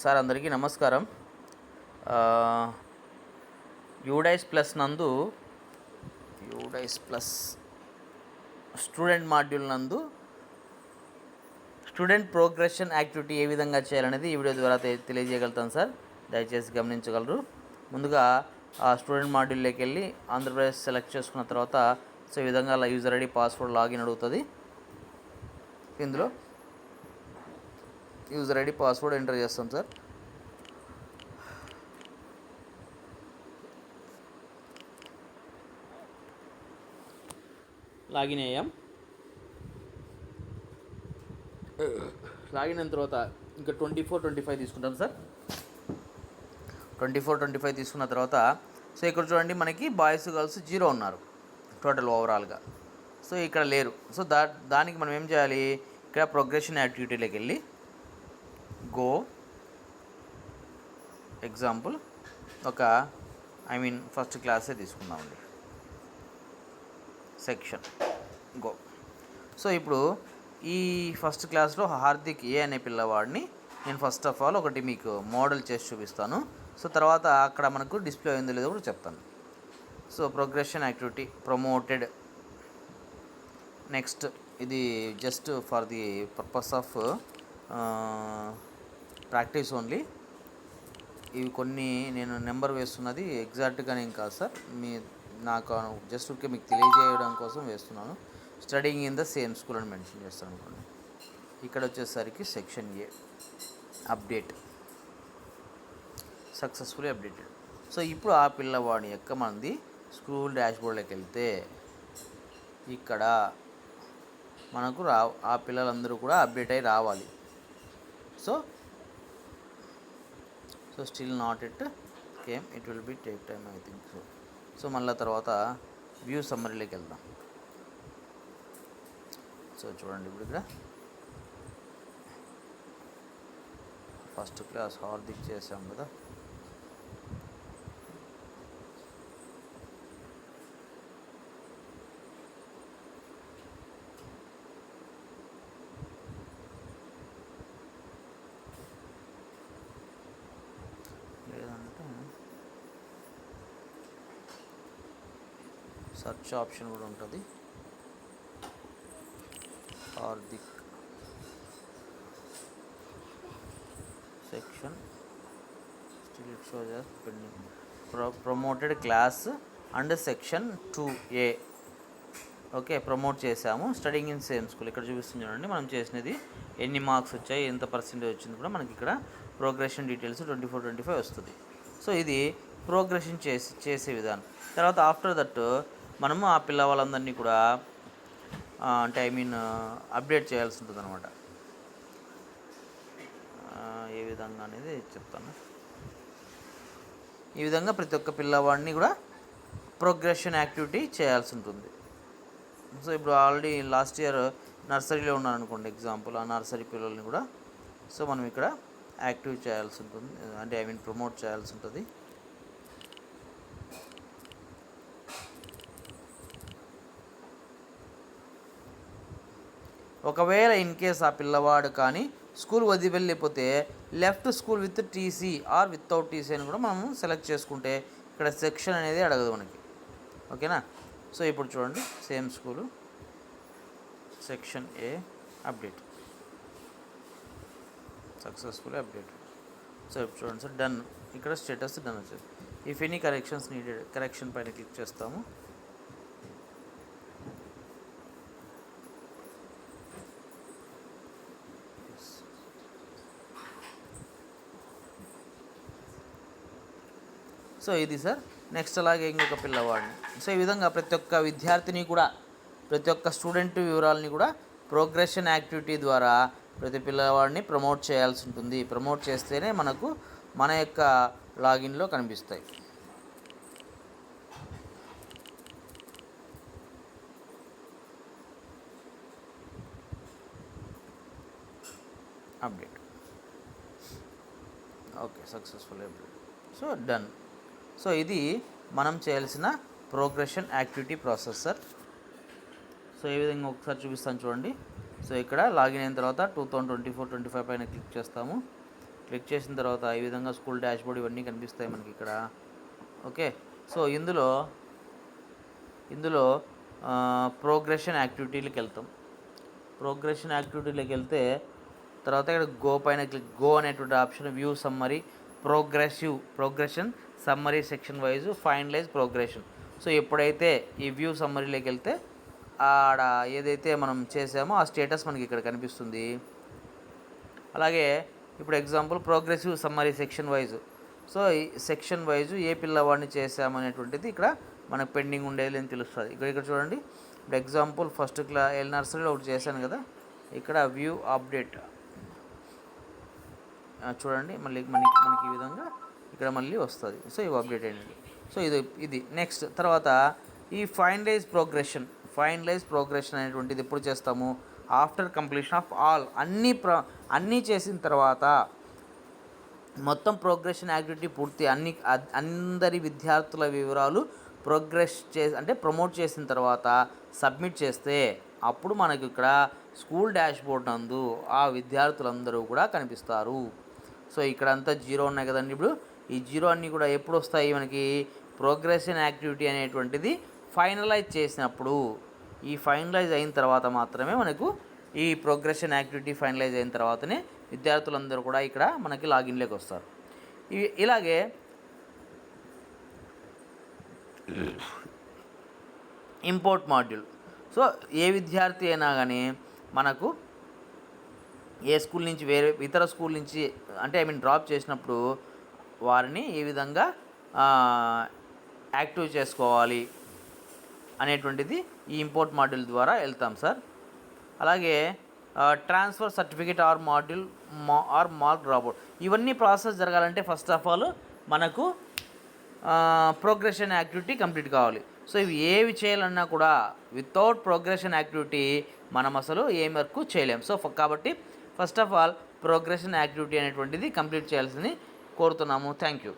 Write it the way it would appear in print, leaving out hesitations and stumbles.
Sir అందరికీ నమస్కారం. UDISE plus నందు యూడైస్ ప్లస్ స్టూడెంట్ మాడ్యూల్ నందు స్టూడెంట్ ప్రోగ్రెషన్ యాక్టివిటీ ఏ విధంగా చేయాలనేది ఈ వీడియో ద్వారా తెలియజేయగలుగుతాను సార్. దయచేసి గమనించగలరు. ముందుగా ఆ స్టూడెంట్ మాడ్యూల్లోకి వెళ్ళి ఆంధ్రప్రదేశ్ సెలెక్ట్ చేసుకున్న తర్వాత సో ఈ విధంగా యూజర్ ఐడి పాస్వర్డ్ లాగిన్ అడుగుతుంది. ఇందులో యూజర్ ఐడి పాస్వర్డ్ ఎంటర్ చేస్తాం సార్. లాగిన్ అయ్యాం. లాగిన్ అయిన తర్వాత ఇంకా 24-25 తీసుకుంటాం సార్. 24-25 తీసుకున్న తర్వాత సో ఇక్కడ చూడండి, మనకి బాయ్స్ గర్ల్స్ 0 ఉన్నారు టోటల్ ఓవరాల్గా. సో ఇక్కడ లేరు. సో దానికి మనం ఏం చేయాలి, ఇక్కడ ప్రోగ్రెషన్ యాక్టివిటీలోకి వెళ్ళి గో ఎగ్జాంపుల్ ఫస్ట్ క్లాసే తీసుకుందామండి, సెక్షన్ గో. సో ఇప్పుడు ఈ ఫస్ట్ క్లాస్లో హార్దిక్ ఏ అనే పిల్లవాడిని నేను ఫస్ట్ ఆఫ్ ఆల్ ఒకటి మీకు మోడల్ చేసి చూపిస్తాను. సో తర్వాత అక్కడ మనకు డిస్ప్లే అయిందో లేదో కూడా చెప్తాను. So progression activity promoted. Next ఇది just for the purpose of practice only. ఇవి కొన్ని నేను నెంబర్ వేస్తున్నది ఎగ్జాక్ట్గా నేను కాదు సార్, నాకు జస్ట్ ఓకే మీకు తెలియజేయడం కోసం వేస్తున్నాను. Studying in the same school అని మెన్షన్ చేస్తాను అనుకోండి. ఇక్కడ వచ్చేసరికి సెక్షన్ ఏ అప్డేట్ సక్సెస్ఫుల్లీ అప్డేటెడ్. సో ఇప్పుడు ఆ పిల్లవాడి యొక్క మంది స్కూల్ డాష్బోర్డ్లోకి వెళ్తే ఇక్కడ మనకు ఆ పిల్లలందరూ కూడా అప్డేట్ అయ్యి రావాలి. So still not it came, it will be take time I think so. So మళ్ళీ తర్వాత వ్యూ సమ్మరీలోకి వెళ్దాం. సో చూడండి, ఇప్పుడు ఇక్కడ ఫస్ట్ క్లాస్ హార్దిక్ చేసాం కదా. లేదంటే సెర్చ్ ఆప్షన్ కూడా ఉంటుంది. Hardik section still it shows as pending promoted class and section 2A. Okay, promote చేసాము. స్టడీయింగ్ ఇన్ సేమ్ స్కూల్ ఇక్కడ చూపిస్తుంది చూడండి. మనం చేసినది ఎన్ని మార్క్స్ వచ్చాయి, ఎంత పర్సెంటేజ్ వచ్చింది కూడా మనకి ఇక్కడ ప్రోగ్రెషన్ డీటెయిల్స్ 24-25 వస్తుంది. సో ఇది ప్రోగ్రెషన్ చేసే విధానం. తర్వాత ఆఫ్టర్ దట్ మనము ఆ పిల్లవాళ్ళందరినీ కూడా అప్డేట్ చేయాల్సి ఉంటుంది అనమాట. ఏ విధంగా అనేది చెప్తాను. ఈ విధంగా ప్రతి ఒక్క పిల్లవాడిని కూడా ప్రోగ్రెషన్ యాక్టివిటీ చేయాల్సి ఉంటుంది. సో ఇప్పుడు ఆల్రెడీ లాస్ట్ ఇయర్ నర్సరీలో ఉన్నాను అనుకోండి ఎగ్జాంపుల్, ఆ నర్సరీ పిల్లల్ని కూడా సో మనం ఇక్కడ యాక్టివ్ చేయాల్సి ఉంటుంది, ప్రమోట్ చేయాల్సి ఉంటుంది. ఒకవేళ ఇన్ కేస్ ఆ పిల్లవాడు కానీ స్కూల్ వదిలి వెళ్ళిపోతే left school with TC are without TC అని కూడా మనము సెలెక్ట్ చేసుకుంటే ఇక్కడ సెక్షన్ అనేది అడగదు మనకి. ఓకేనా. సో ఇప్పుడు చూడండి, సేమ్ స్కూలు సెక్షన్ ఏ అప్డేట్ సక్సెస్ఫుల్ అప్డేట్. సో ఇప్పుడు చూడండి సార్, డన్. ఇక్కడ స్టేటస్ డన్ వచ్చేది. If any corrections needed, correction పైన క్లిక్ చేస్తాము. సో ఇది సార్. నెక్స్ట్ అలాగే ఇంకొక పిల్లవాడిని. సో ఈ విధంగా ప్రతి ఒక్క విద్యార్థిని కూడా, ప్రతి ఒక్క స్టూడెంట్ వివరాలని కూడా ప్రోగ్రెషన్ యాక్టివిటీ ద్వారా ప్రతి పిల్లవాడిని ప్రమోట్ చేయాల్సి ఉంటుంది. ప్రమోట్ చేస్తేనే మనకు మన యొక్క లాగిన్లో కనిపిస్తాయి. Update. Okay, successful update. So done. So ఇది మనం చేయాల్సిన ప్రోగ్రెషన్ యాక్టివిటీ ప్రాసెసర్. సో ఈ విధంగా ఒకసారి చూపిస్తాను చూడండి. సో ఇక్కడ లాగిన్ అయిన తర్వాత 2024-25 పైన క్లిక్ చేస్తాము. క్లిక్ చేసిన తర్వాత ఈ విధంగా స్కూల్ డాష్బోర్డ్ ఇవన్నీ కనిపిస్తాయి మనకి ఇక్కడ. ఓకే, సో ఇందులో ప్రోగ్రెషన్ యాక్టివిటీలకు వెళ్తాం. ప్రోగ్రెషన్ యాక్టివిటీలోకి వెళ్తే తర్వాత ఇక్కడ గో పైన క్లిక్, గో అనేటువంటి option, view summary, progression summary, section wise, finalize progression. So ఎప్పుడైతే ఈ వ్యూ సమ్మరీలోకి వెళ్తే ఆడ ఏదైతే మనం చేసామో ఆ స్టేటస్ మనకి ఇక్కడ కనిపిస్తుంది. అలాగే ఇప్పుడు example progressive summary section wise. So ఈ సెక్షన్ వైజ్ ఏ పిల్లవాడిని చేసామనేటువంటిది ఇక్కడ మనకు పెండింగ్ ఉండేది అని తెలుస్తుంది. ఇక్కడ చూడండి, ఇప్పుడు ఎగ్జాంపుల్ ఫస్ట్ ఎల్ నర్సరీలో ఒకటి చేశాను కదా, ఇక్కడ వ్యూ అప్డేట్ చూడండి, మళ్ళీ మనకి ఈ విధంగా ఇక్కడ మళ్ళీ వస్తుంది. సో ఇవి అప్డేట్ అయినది. సో ఇది నెక్స్ట్. తర్వాత ఈ ఫైనలైజ్ ప్రోగ్రెషన్ అనేటువంటిది ఎప్పుడు చేస్తాము? ఆఫ్టర్ కంప్లీషన్ ఆఫ్ ఆల్, అన్నీ చేసిన తర్వాత, మొత్తం ప్రోగ్రెషన్ యాక్టివిటీ పూర్తి అందరి విద్యార్థుల వివరాలు ప్రమోట్ చేసిన తర్వాత సబ్మిట్ చేస్తే అప్పుడు మనకి ఇక్కడ స్కూల్ డాష్బోర్డ్ నందు ఆ విద్యార్థులందరూ కూడా కనిపిస్తారు. సో ఇక్కడ అంతా జీరో ఉన్నాయి కదండి. ఇప్పుడు ఈ జీరో అన్నీ కూడా ఎప్పుడు వస్తాయి మనకి? ప్రోగ్రెషన్ యాక్టివిటీ అనేటువంటిది ఫైనలైజ్ చేసినప్పుడు. ఈ ఫైనలైజ్ అయిన తర్వాత మాత్రమే మనకు ఈ ప్రోగ్రెషన్ యాక్టివిటీ ఫైనలైజ్ అయిన తర్వాతనే విద్యార్థులందరూ కూడా ఇక్కడ మనకి లాగిన్లోకి వస్తారు. ఇలాగే ఇంపోర్ట్ మాడ్యూల్. సో ఏ విద్యార్థి అయినా కానీ మనకు ఏ స్కూల్ నుంచి ఇతర స్కూల్ నుంచి డ్రాప్ చేసినప్పుడు వారిని ఏ విధంగా యాక్టివ్ చేసుకోవాలి అనేటువంటిది ఈ ఇంపోర్ట్ మాడ్యూల్ ద్వారా వెళ్తాం సార్. అలాగే transfer certificate or module or mark dropout, ఇవన్నీ ప్రాసెస్ జరగాలంటే ఫస్ట్ ఆఫ్ ఆల్ మనకు ప్రోగ్రెషన్ యాక్టివిటీ కంప్లీట్ కావాలి. సో ఇవి ఏవి చేయాలన్నా కూడా వితౌట్ ప్రోగ్రెషన్ యాక్టివిటీ మనం అసలు ఏం వర్క్ చేయలేం. సో కాబట్టి first of all progression activity అనేటువంటిది కంప్లీట్ చేయాల్సింది కోరుతున్నాము. Thank you.